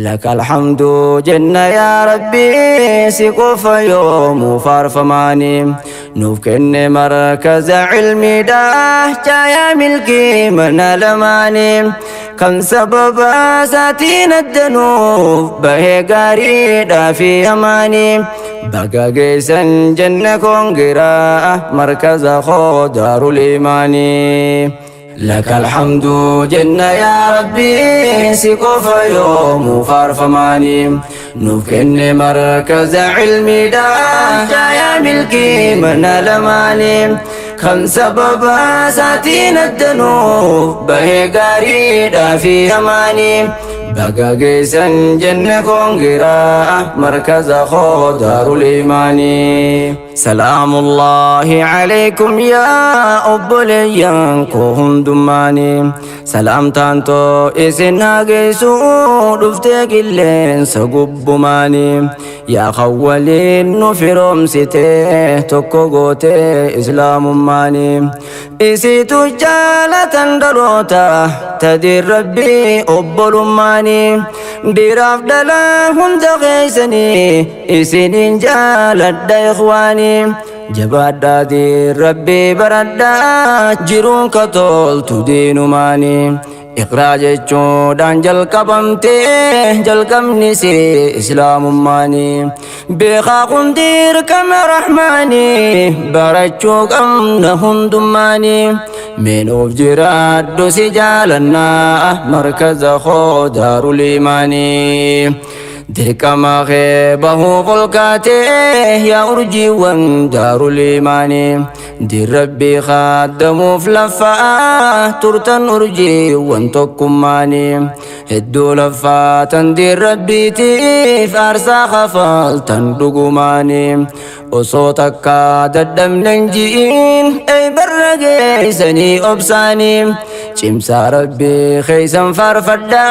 لك الحمد جنة يا ربي سقف يوم فارفماني نوفكن مركز علمي ده جايا ملكي من الماني كان سبب ساتين الذنوب به قريدا في أماني بقى جيسا جنة كونغرا مركز خضار الإيماني لك الحمد جنة يا ربي سقف يوم فارفماني نوفكن مركز علمي ده جايا ملكي من الماني كان سبب ساتين الذنوب به قريدا في أماني بقى جيسا جنة كونغرا مركز خضار الإيماني سلام الله عليكم يا أبليان كوهم دماني سلام تانتو إسنا جيسو دفتك اللين سقب ماني يا خوالين نفرم ستي تكو غوتي إسلام ماني إسي تجالة دروتا تدير ربي أبل ماني ديراف دلا هند غيسني إسي جالة إخواني جبادا دي ربي بردا جيرون كتول تدين ماني إخراج جودان جل كبمتي جل كمنسي إسلام ماني بيخا قندير كم رحماني برجو كم نهم دماني من أفجرات دوسي جالنا مركز خضار الإيماني ديك ما خيبه فلكاته يا أرجي وندار الإيمان دي ربي خادم فلفا ترتن أرجي وانتكم ماني هدو لفا دي ربي تيف أرسا خفال تندقو ماني وصوتك ددم ننجين أي برقي سني أبساني شمسا ربي خيسا فرفدا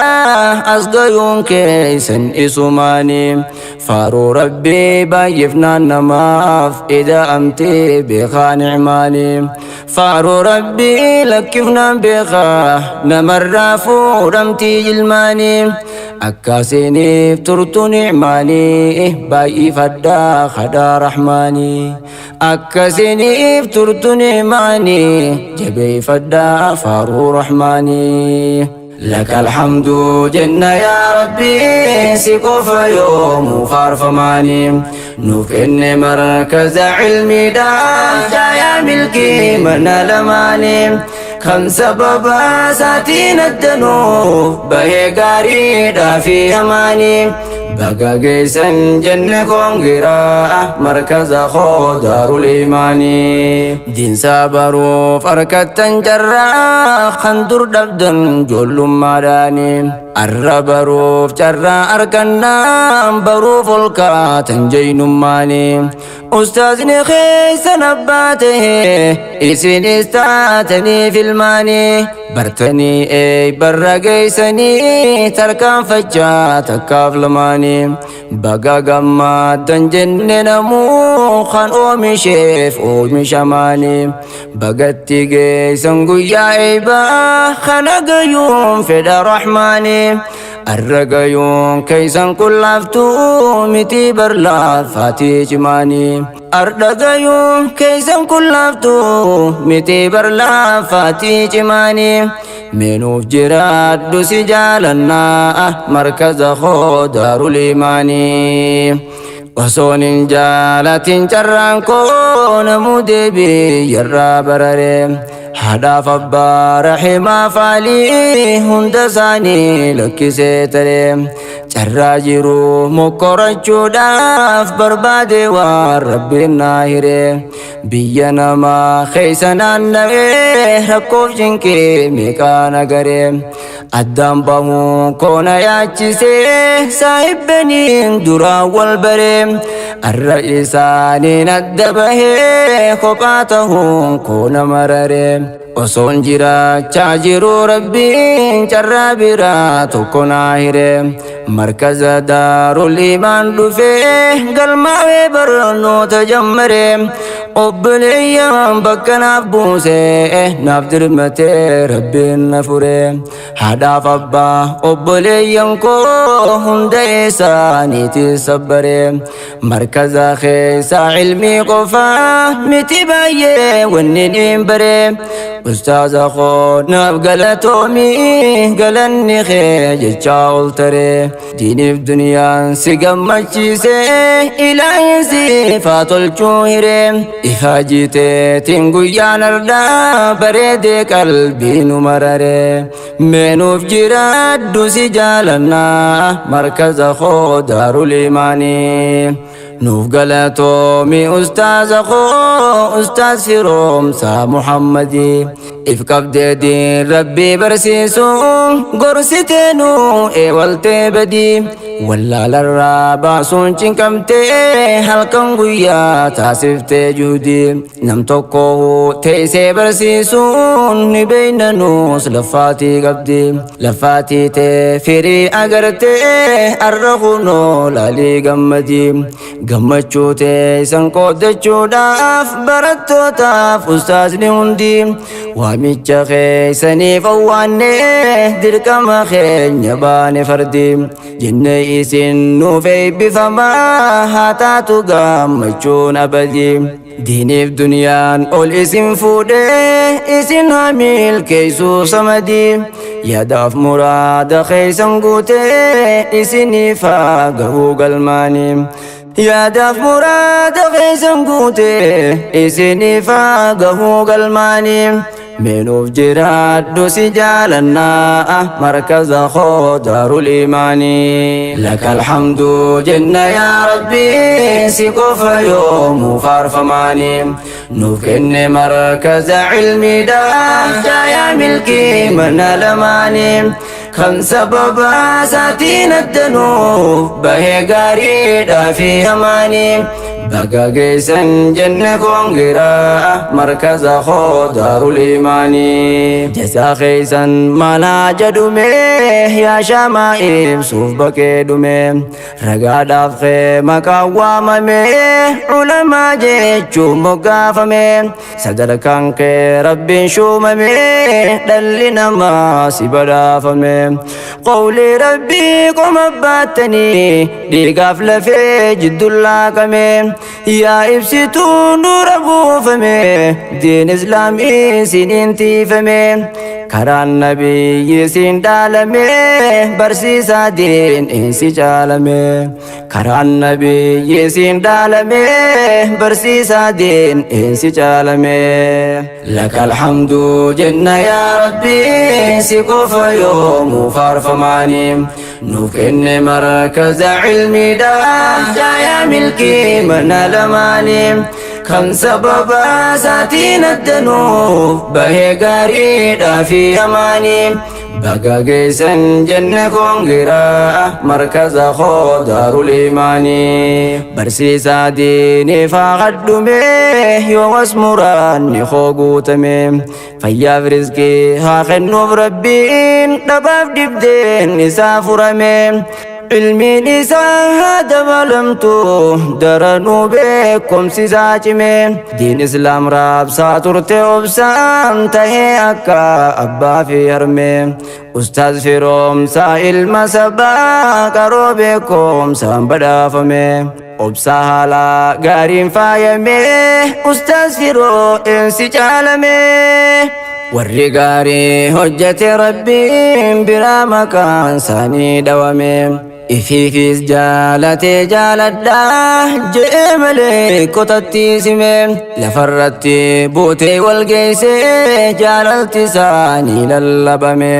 أصدقون كيسا إسماني فارو ربي بايفنا نماف إذا أمتي بخا نعماني فارو ربي لكفنا بخا نمر فورمتي جلماني أكاسيني فترتو نعماني باي فدا خدا رحماني أكاسيني فترتو نعماني جبي فدا فارو رحماني لك الحمد جنة يا ربي سقف يوم فارفماني نوفكن مركز علمي دا جايا ملكي من الماني كان سبب ساتين الذنوب به قريدا في أماني بقى جيسا جنة كونغرا مركز خضار الإيماني دين سابرو فركة جرا خندر دبدن جل مداني الربروف جرا أركنا بروف الكات جين ماني أستاذني خيس نباته إسين استاتني في الماني برتني اي برقيسني تركان فجات كافلماني بقى قما دنجن نمو خان اومي شيف اومي شماني بقتي قيسن قويا ايبا خنق يوم فدا رحماني الرقيون كيسن كل افتو متي برلا فاتي جماني الرقيون كيسن كل افتو متي برلا فاتي جماني منوف جراد دوسي جالنا مركز خضار الإيماني وصون جالة جران كون مدبي يرى برري هدا فبار حما فالي هند ساني لكي سيتري جراجرو مكورجو داف بربادي وربي الناهري بينا ما خيسنا النبي ركوف جنكي ميكانا قريم أدام بامو كونا ياتشيسي سايبني درا والبريم الرئيساني ندبه خباته كونا مرريم وصون جرا چاجرو ربي جرا برا تكونا هيري مركز دار الإيمان دفه قلما برنو تجمره obboleeyyan bakka naaf buuse naaf dirmate rabbiin na fure haadhaaf abbaa obboleeyyan koo hunda isaaniiti sabbare markaza keessa ilmii qofa miti baay'ee wanni niin bare ustaaza koo naaf galatoomi galanni kee jechaa ol tare diiniif duniyaan si gammachiise ilaahin siifaa tolchuu hire ifaajite tinguyyaan ardaa bareede qalbiinu marare meenuuf jiraaddu si jaalannaa markaza koo daarul iimaanii nuuf galatoomi ustaaza koo ustaaz firoomsaa muhammadii if qabdee diin rabbii barsiisu gorsiteenu eewaltee badii wallaalarraa baasuun cinqamtee halkan guyyaa taasiftee juhdi nam tokko teessee barsiisuun ni beeynanuus laffaatii qabdi laffaatii tee firii agartee arra kunoo laalii gammadii gammachuu teessan qooddachuudhaaf barattootaaf ustaazni hundi waamicha keessaniif awwaannee dirqama keenya baane fardi jennee isin nuuf eebbifamaa haa taatu gammachuun abadii diiniif duniyaan ol isin fuudhee isin haa milkeessuu samadii yaadaaf muraada keessan guutee isiniif haa gahuu galmaanii yaadaaf muraada keessan guutee isiniif haa gahuu galmaanii meenuuf jiraaddu si jaalannaa markaza koo daarul iimaanii lakal hamdu jenna yaa rabbi si qofa yoomuu faarfamaanii nuuf kenne markaza cilmiidhaaf jaayaa milkii mana lamaanii kan sababa isaatiin addanuuf bahee gaariidhaa fi hamaanii baga geessan jenne koongiraa markaza koo daarul iimaanii jazaa keessan maalaa jedhume yaa shaamaa ibsuuf bakee dhume ragaadhaaf kee maqaan waamame ulamaa jechuun moggaafame sadarkaan kee rabbiin shuumame dhalli namaa si badhaafame qawli rabbii qoma baattanii dhiigaaf lafee jidduun laaqame yaa ibsituu nuura buufame diin islaamii siniin tiifame karaan nabiyyi siin dhaalame barsiisaa diin insi caalame karaan nabiyyi siin dhaalame barsiisaa diin insi caalame lakal hamdu jenna yaa rabbi si qofa yoomuu faarfamaanii nuuf kenne markaza cilmiidhaaf jaayaa milkii mana lamaanii kan sababa isaatiin addanuuf bahee gaariidhaa fi hamaanii baga geessan jenne koongiraa markaza koo daarul iimaanii barsiisaa diiniif haa qaddume yoomas muraanni koo guutame fayyaaf rizqii haa kennuuf rabbiin dhabaaf dhibdeen isaa furame ilmiin isaa dabalamtu daranuu beekumsisaa cime diin islaam raabsaa turte obsaan tahee akka abbaa fi harme ustaaz firoomsaa ilma sabaa qaroo beekumsaan badhaafame obsaa haala gaariin faayame ustaaz firoo insi caalame warri gaarii hojjete rabbiin biraa maqaan isaanii dhawame ifiifis jaalatee jaaladhaa jee malee kotatti sime lafarratti buutee wal geessee jaalalti isaanii lallabame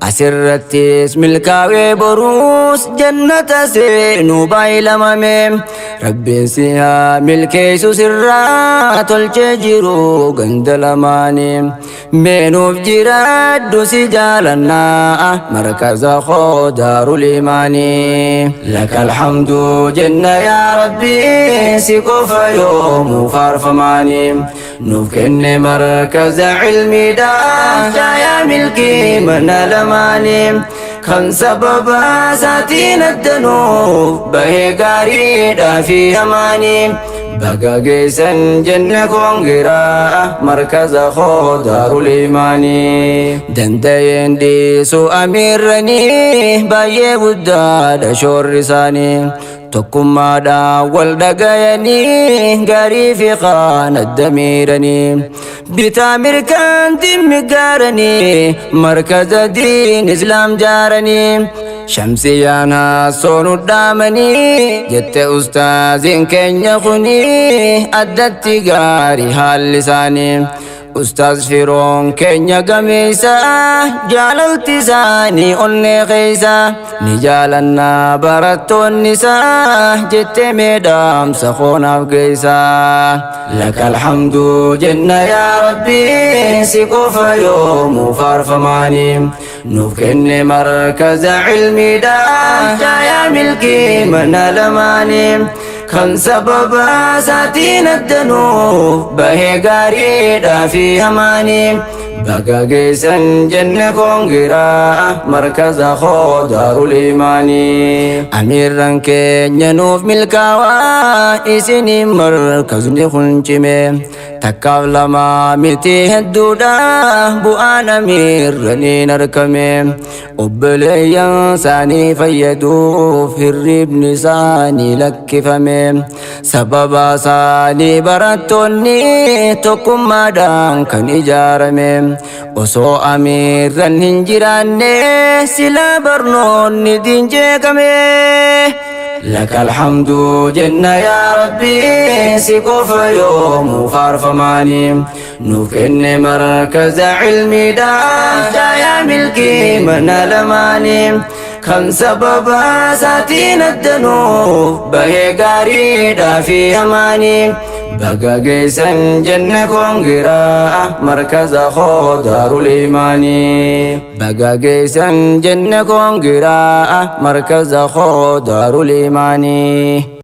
asirrattis milkaawee boruus jannata seenuu baay'ilamame rabbiin si haa milkeessu sirraa tolchee jiru ganda lamaanii meenuuf jiraaddu si jaalannaa markaza koo daarul iimaanii lakal hamdu jenna yaa rabbi si qofa yoomuu faarfamaanii nuuf kenne markaza cilmiidhaaf jaayaa milkii mana lamaanii kan sababa saatiin addanuuf bahee gaariidhaa fi hamaanii baga geessan jenne koongiraa markaza koo daarul imaanii danda'een dhiisu amiirranii baay'ee guddaadha shoorri isaanii tokkummaadhaan wal dhagayanii gaarii fi kaan adda miiranii bitaa mirkaan dhimmi gaaranii markaza diin islaam jaaranii shamsiyaan haasoonu dhaamanii jette ustaaziin keenya kuni addatti gaarii haalli isaanii Ustaaz firoon keenya gameessa jaalalti isaanii onnee keessa ni jaalannaa barattoonni isaa jettee meedhaamsa koonaaf geessa lakal hamdu jenna yaa rabbi si qofa yoomuu faarfamaanii nuuf kenne markaza cilmiidha jaayaa milkii mana lamaanii kan sababa saatiin addanuuf bahee gaariidhaa fi hamaanii baga geessan jenne koongiraa markaza koo daarul imaanii amiirran keenya nuuf milkaawaa isiniin markazni kun cime takkaaf lama miti hedduudha bu'aan amiirraniin argame obboleeyyan isaanii fayyaduuf hirribni isaanii lakkifame sababa isaanii barattoonni tokkummaadhaan kan ijaarame osoo amiirran hin jiraanne silaa barnoonni diin jeeqame lakal hamdu jenna yaa rabbi si qofa yoomuu faarfamaanii nuuf kenne markaza cilmiidha jaayaa milkii mana lamaanii kan sababa saatiin addanuuf bahee gaariidhaa fi hamaanii baga geessan jenne koongiraa markaza koo daarul imaanii baga geessan jenne koongiraa markaza koo daarul imaanii